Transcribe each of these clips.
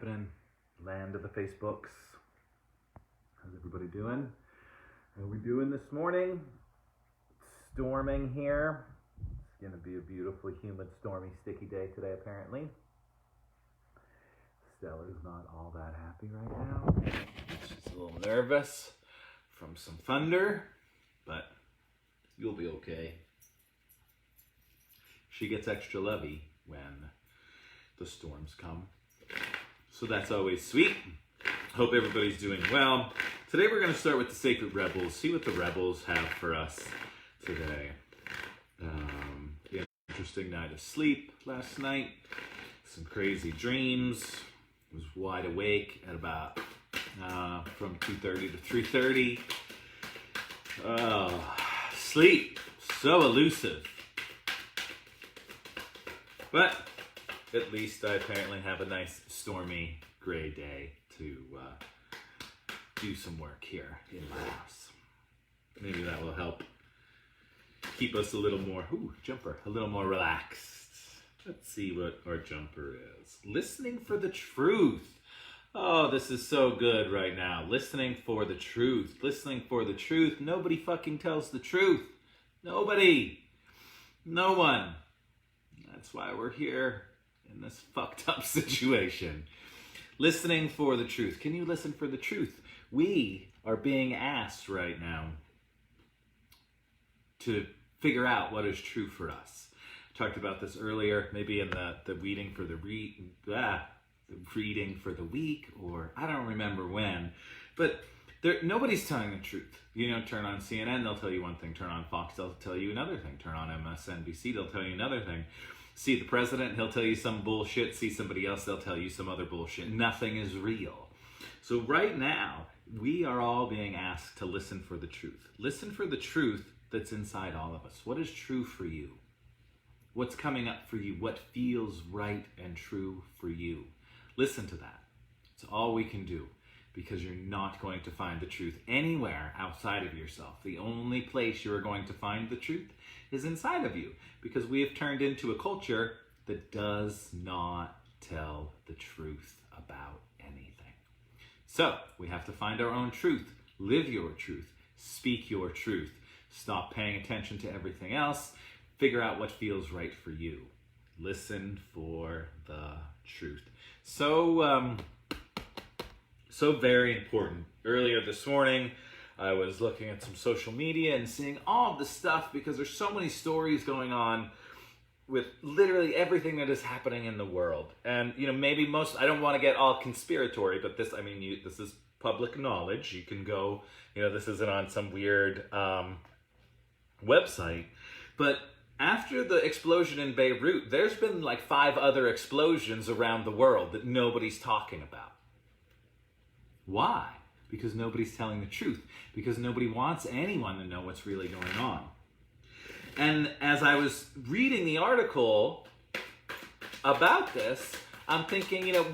happening? Land of the Facebooks. How's everybody doing? How are we doing this morning? It's storming here. It's going to be a beautifully humid, stormy, sticky day today, apparently. Stella's not all that happy right now. She's a little nervous from some thunder, but you'll be okay. She gets extra lovey when the storms come. So that's always sweet. Hope everybody's doing well. Today we're going to start with the Sacred Rebels, see what the Rebels have for us today. We had an interesting night of sleep last night. Some crazy dreams. Was wide awake at about from 2:30 to 3:30. Sleep, so elusive. But at least I apparently have a nice stormy gray day to do some work here in my house. Maybe that will help keep us a little more, a little more relaxed. Let's see what our jumper is. Listening for the truth. Oh, this is so good right now. Listening for the truth. Listening for the truth. Nobody fucking tells the truth. Nobody. No one. That's why we're here in this fucked up situation. Listening for the truth. Can you listen for the truth? We are being asked right now to figure out what is true for us. Talked about this earlier, maybe in the reading for the reading for the week, or I don't remember when, but nobody's telling the truth. You know, turn on CNN, they'll tell you one thing. Turn on Fox, they'll tell you another thing. Turn on MSNBC, they'll tell you another thing. See the president, he'll tell you some bullshit. See somebody else, they'll tell you some other bullshit. Nothing is real. So right now, we are all being asked to listen for the truth. Listen for the truth that's inside all of us. What is true for you? What's coming up for you? What feels right and true for you? Listen to that. It's all we can do, because you're not going to find the truth anywhere outside of yourself. The only place you're going to find the truth is inside of you, because we have turned into a culture that does not tell the truth about anything. So we have to find our own truth, live your truth, speak your truth, stop paying attention to everything else, figure out what feels right for you. Listen for the truth. So very important. Earlier this morning, I was looking at some social media and seeing all of this stuff, because there's so many stories going on with literally everything that is happening in the world. And, you know, maybe I don't want to get all conspiratory, but this is public knowledge. You can go, this isn't on some weird website. But after the explosion in Beirut, there's been like 5 other explosions around the world that nobody's talking about. Why? Because nobody's telling the truth. Because nobody wants anyone to know what's really going on. And as I was reading the article about this, I'm thinking, if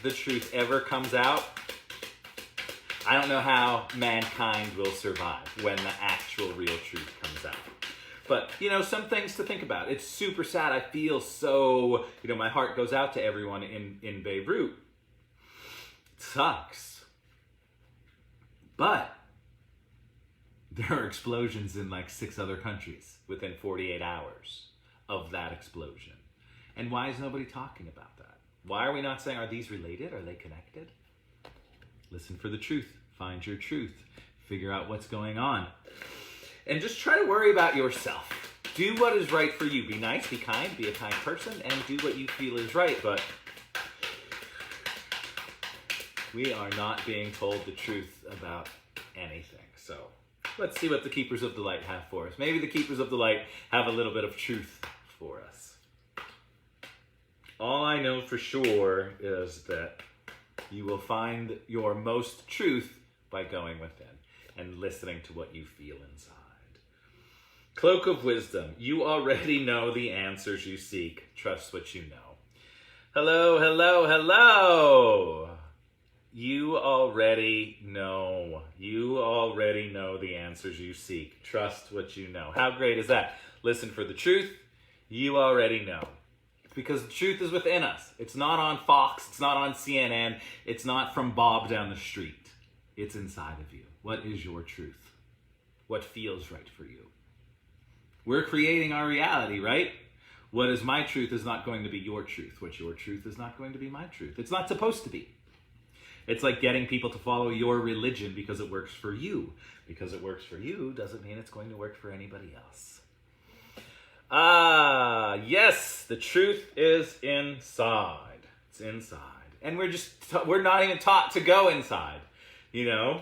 the truth ever comes out, I don't know how mankind will survive when the actual real truth comes out. But, some things to think about. It's super sad. I feel so, my heart goes out to everyone in Beirut. It sucks. But there are explosions in like 6 other countries within 48 hours of that explosion. And why is nobody talking about that? Why are we not saying, are these related? Are they connected? Listen for the truth. Find your truth. Figure out what's going on. And just try to worry about yourself. Do what is right for you. Be nice, be kind, be a kind person, and do what you feel is right. But we are not being told the truth about anything. So let's see what the Keepers of the Light have for us. Maybe the Keepers of the Light have a little bit of truth for us. All I know for sure is that you will find your most truth by going within and listening to what you feel inside. Cloak of Wisdom. You already know the answers you seek. Trust what you know. Hello, hello, hello. You already know. You already know the answers you seek. Trust what you know. How great is that? Listen for the truth. You already know. because the truth is within us. It's not on Fox, it's not on CNN, it's not from Bob down the street. It's inside of you. What is your truth? What feels right for you? We're creating our reality, right? What is my truth is not going to be your truth. What's your truth is not going to be my truth. It's not supposed to be. It's like getting people to follow your religion because it works for you. Because it works for you doesn't mean it's going to work for anybody else. Yes, the truth is inside. It's inside. And we're not even taught to go inside. You know?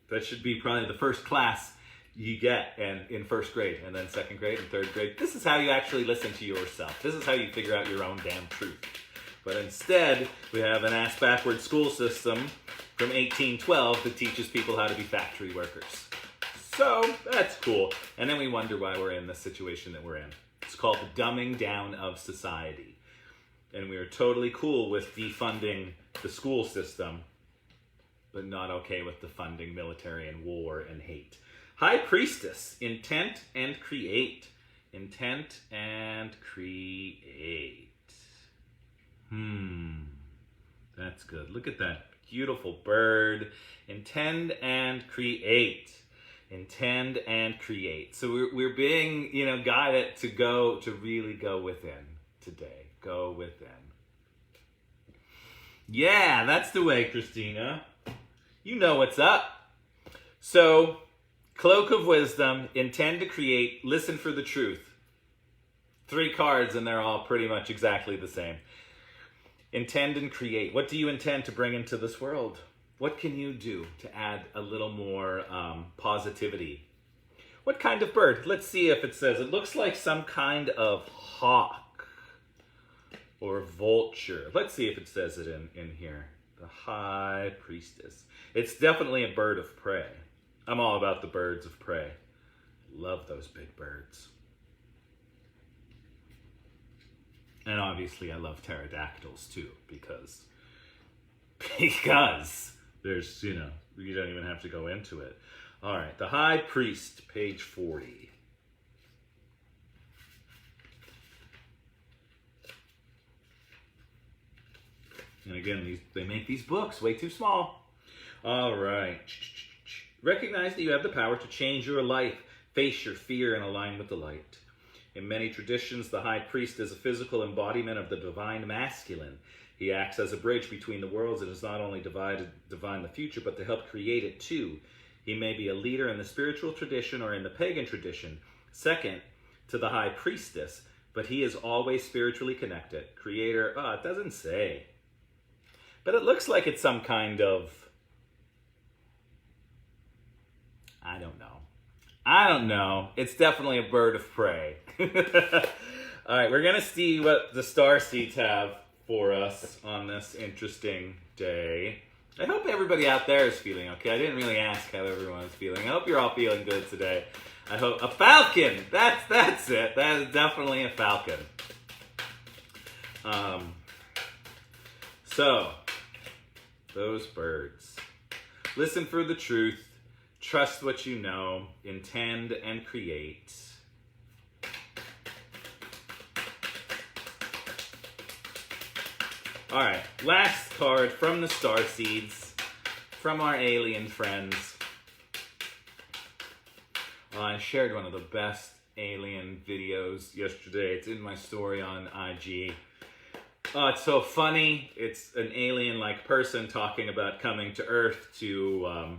That should be probably the first class you get in first grade, and then second grade and third grade. This is how you actually listen to yourself. This is how you figure out your own damn truth. But instead, we have an ass-backward school system from 1812 that teaches people how to be factory workers. So, that's cool. And then we wonder why we're in the situation that we're in. It's called the dumbing down of society. And we are totally cool with defunding the school system, but not okay with defunding military and war and hate. High Priestess, intent and create. Intent and create. That's good. Look at that beautiful bird. Intend and create. Intend and create. So we're being, guided to really go within today. Go within. Yeah, that's the way, Christina. You know what's up. So, Cloak of Wisdom, intend to create, listen for the truth. 3 cards and they're all pretty much exactly the same. Intend and create. What do you intend to bring into this world? What can you do to add a little more positivity? What kind of bird? Let's see if it says. It looks like some kind of hawk or vulture. Let's see if it says it in here. The High Priestess. It's definitely a bird of prey. I'm all about the birds of prey. Love those big birds. And obviously I love pterodactyls too, because there's, you don't even have to go into it. All right, the High Priest, page 40. And again, they make these books way too small. All right. Recognize that you have the power to change your life, face your fear, and align with the light. In many traditions, the High Priest is a physical embodiment of the divine masculine. He acts as a bridge between the worlds and is not only divine the future, but to help create it too. He may be a leader in the spiritual tradition or in the pagan tradition, second to the High Priestess, but he is always spiritually connected. Creator, it doesn't say. But it looks like it's some kind of, I don't know. It's definitely a bird of prey. All right, we're going to see what the star seeds have for us on this interesting day. I hope everybody out there is feeling okay. I didn't really ask how everyone is feeling. I hope you're all feeling good today. I hope a falcon. That's it. That is definitely a falcon. So those birds. Listen for the truth. Trust what you know. Intend and create. All right, last card from the star seeds, from our alien friends. I shared one of the best alien videos yesterday. It's in my story on IG. It's so funny. It's an alien-like person talking about coming to Earth to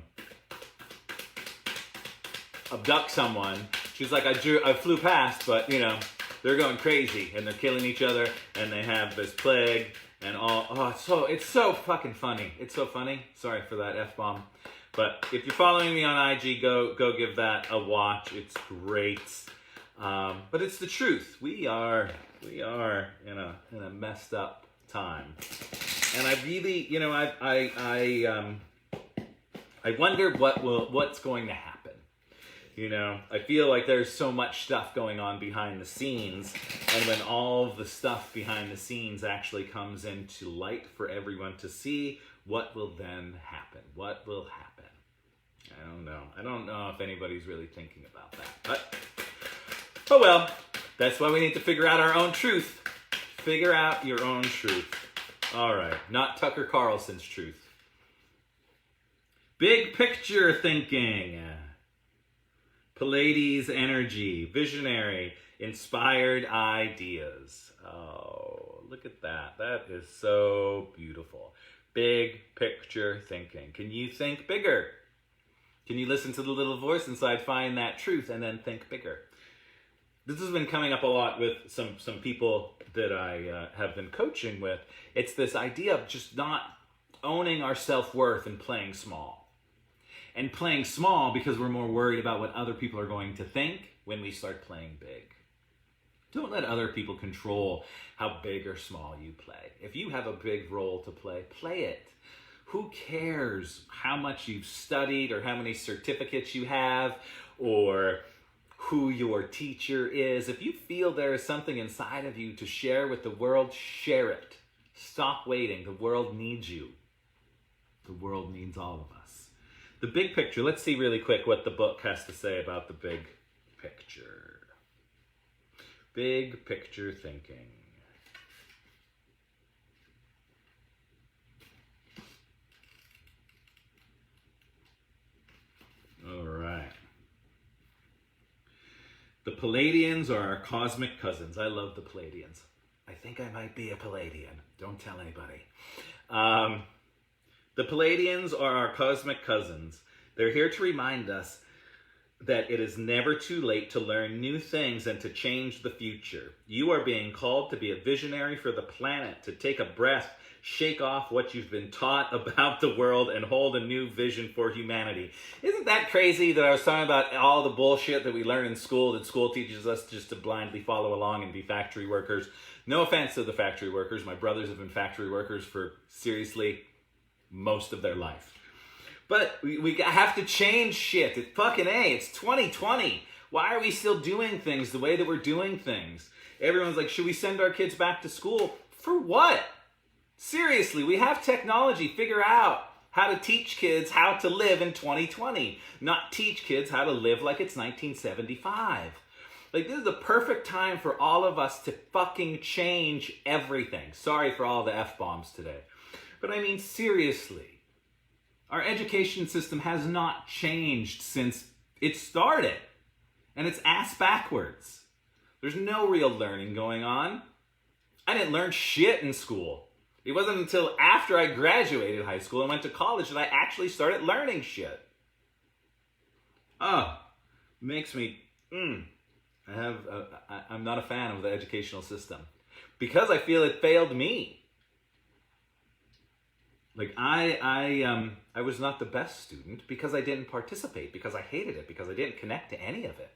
abduct someone. She's like, I flew past, but they're going crazy and they're killing each other and they have this plague. And it's so fucking funny. It's so funny. Sorry for that F-bomb. But if you're following me on IG, go give that a watch. It's great. But it's the truth. We are in a messed up time. And I really, I wonder what's going to happen. I feel like there's so much stuff going on behind the scenes, and when all of the stuff behind the scenes actually comes into light for everyone to see, what will then happen? What will happen? I don't know. I don't know if anybody's really thinking about that. But, oh well, that's why we need to figure out our own truth. Figure out your own truth. All right, not Tucker Carlson's truth. Big picture thinking. Pleiades energy, visionary, inspired ideas. Oh, look at that. That is so beautiful. Big picture thinking. Can you think bigger? Can you listen to the little voice inside, find that truth, and then think bigger? This has been coming up a lot with some people that I have been coaching with. It's this idea of just not owning our self-worth and playing small. And playing small because we're more worried about what other people are going to think when we start playing big. Don't let other people control how big or small you play. If you have a big role to play, play it. Who cares how much you've studied or how many certificates you have or who your teacher is? If you feel there is something inside of you to share with the world, share it. Stop waiting. The world needs you. The world needs all of us. The big picture, let's see really quick what the book has to say about the big picture. Big picture thinking. All right. The Pleiadians are our cosmic cousins. I love the Pleiadians. I think I might be a Pleiadian. Don't tell anybody. The Pleiadians are our cosmic cousins. They're here to remind us that it is never too late to learn new things and to change the future. You are being called to be a visionary for the planet, to take a breath, shake off what you've been taught about the world, and hold a new vision for humanity. Isn't that crazy that I was talking about all the bullshit that we learn in school, that school teaches us just to blindly follow along and be factory workers? No offense to the factory workers. My brothers have been factory workers for, seriously, most of their life. But we have to change shit. It's fucking A. It's 2020. Why are we still doing things the way that we're doing things? Everyone's like, should we send our kids back to school? For what? Seriously, we have technology. Figure out how to teach kids how to live in 2020. Not teach kids how to live like it's 1975. Like, this is the perfect time for all of us to fucking change everything. Sorry for all the F-bombs today. But I mean, seriously, our education system has not changed since it started. And it's ass backwards. There's no real learning going on. I didn't learn shit in school. It wasn't until after I graduated high school and went to college that I actually started learning shit. Makes me, I'm not a fan of the educational system. Because I feel it failed me. Like, I was not the best student because I didn't participate, because I hated it, because I didn't connect to any of it.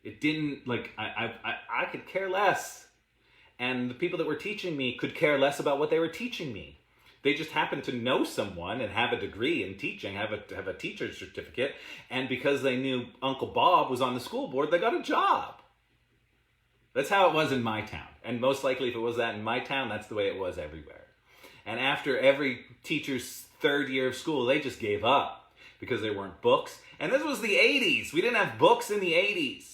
It didn't, like, I could care less. And the people that were teaching me could care less about what they were teaching me. They just happened to know someone and have a degree in teaching, have a teacher's certificate, and because they knew Uncle Bob was on the school board, they got a job. That's how it was in my town. And most likely if it was that in my town, that's the way it was everywhere. And after every teacher's third year of school, they just gave up because there weren't books. And this was the 80s. We didn't have books in the 80s.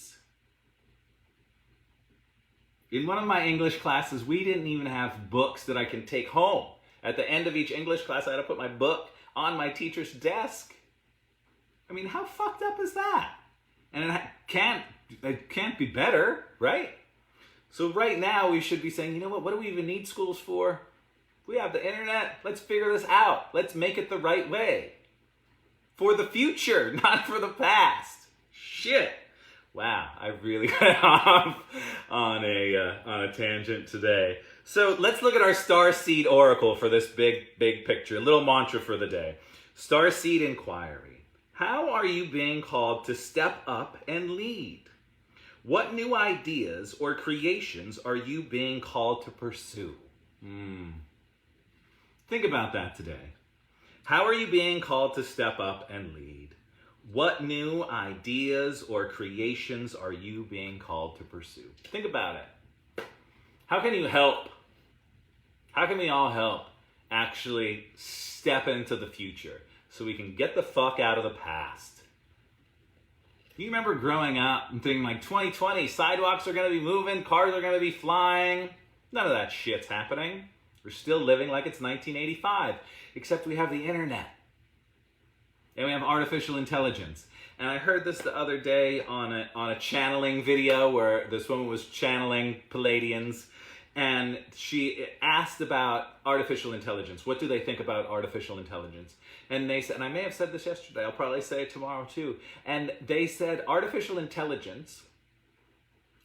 In one of my English classes, we didn't even have books that I can take home. At the end of each English class, I had to put my book on my teacher's desk. I mean, how fucked up is that? And it can't be better, right? So right now, we should be saying, you know what do we even need schools for? We have the internet. Let's figure this out. Let's make it the right way. For the future, not for the past. Shit. Wow, I really got off on a tangent today. So let's look at our Starseed Oracle for this big picture. A little mantra for the day. Starseed Inquiry. How are you being called to step up and lead? What new ideas or creations are you being called to pursue? Think about that today. How are you being called to step up and lead? What new ideas or creations are you being called to pursue? Think about it. How can you help? How can we all help actually step into the future so we can get the fuck out of the past? You remember growing up and thinking like 2020, sidewalks are going to be moving, cars are going to be flying. None of that shit's happening. We're still living like it's 1985, except we have the internet. And we have artificial intelligence. And I heard this the other day on a channeling video where this woman was channeling Pleiadians, and she asked about artificial intelligence. What do they think about artificial intelligence? And they said, and I may have said this yesterday, I'll probably say it tomorrow too. And they said artificial intelligence,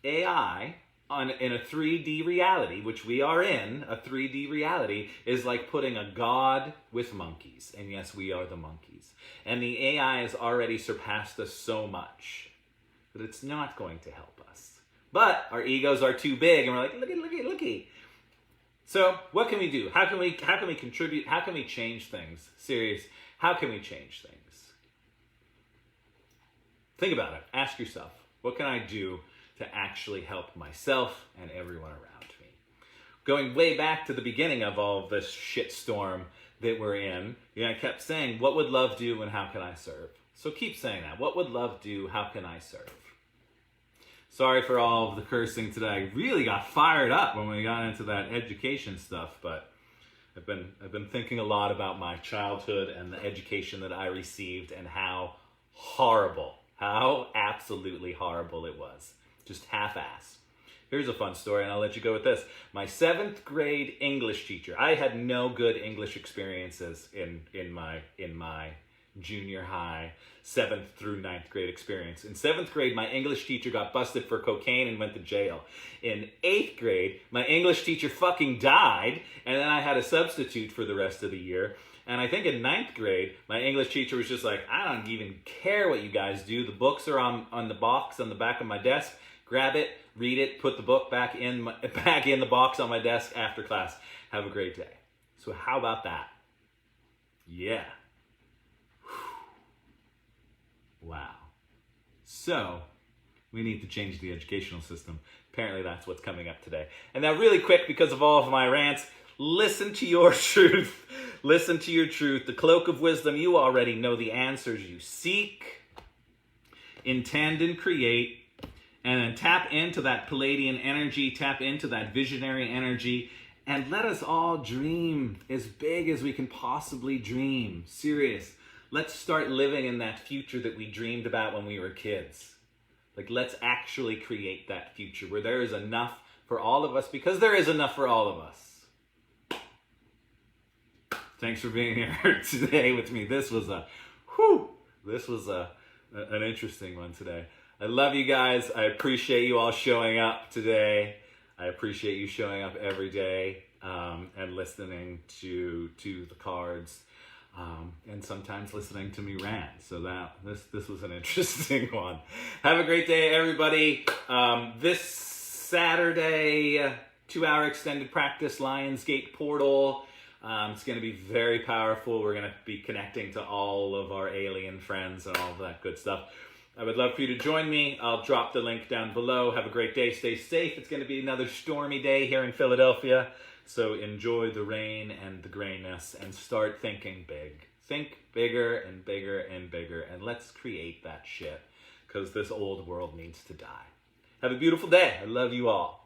AI, in a 3D reality, which we are in, a 3D reality, is like putting a god with monkeys. And yes, we are the monkeys. And the AI has already surpassed us so much that it's not going to help us. But our egos are too big, and we're like, looky. So what can we do? How can we contribute? How can we change things? Serious, how can we change things? Think about it. Ask yourself, what can I do to actually help myself and everyone around me? Going way back to the beginning of all of this shitstorm that we're in, I kept saying, what would love do and how can I serve? So keep saying that. What would love do? How can I serve? Sorry for all of the cursing today. I really got fired up when we got into that education stuff, but I've been thinking a lot about my childhood and the education that I received and how horrible, how absolutely horrible it was. Just half-ass. Here's a fun story, and I'll let you go with this. My 7th grade English teacher, I had no good English experiences in my junior high, 7th through 9th grade experience. In 7th grade, my English teacher got busted for cocaine and went to jail. In 8th grade, my English teacher fucking died, and then I had a substitute for the rest of the year. And I think in 9th grade, my English teacher was just like, I don't even care what you guys do. The books are on the box on the back of my desk. Grab it, read it, put the book back in the box on my desk after class. Have a great day. So how about that? Yeah. Wow. So, we need to change the educational system. Apparently that's what's coming up today. And now really quick, because of all of my rants, listen to your truth. Listen to your truth. The cloak of wisdom, you already know the answers you seek, intend, and create. And then tap into that Pleiadian energy, tap into that visionary energy, and let us all dream as big as we can possibly dream. Serious. Let's start living in that future that we dreamed about when we were kids. Like, let's actually create that future where there is enough for all of us, because there is enough for all of us. Thanks for being here today with me. This was an interesting one today. I love you guys. I appreciate you all showing up today. I appreciate you showing up every day and listening to the cards and sometimes listening to me rant. So this was an interesting one. Have a great day, everybody. This Saturday, 2-hour extended practice, Lionsgate portal. It's going to be very powerful. We're going to be connecting to all of our alien friends and all of that good stuff. I would love for you to join me. I'll drop the link down below. Have a great day. Stay safe. It's going to be another stormy day here in Philadelphia. So enjoy the rain and the grayness and start thinking big. Think bigger and bigger and bigger. And let's create that shit, because this old world needs to die. Have a beautiful day. I love you all.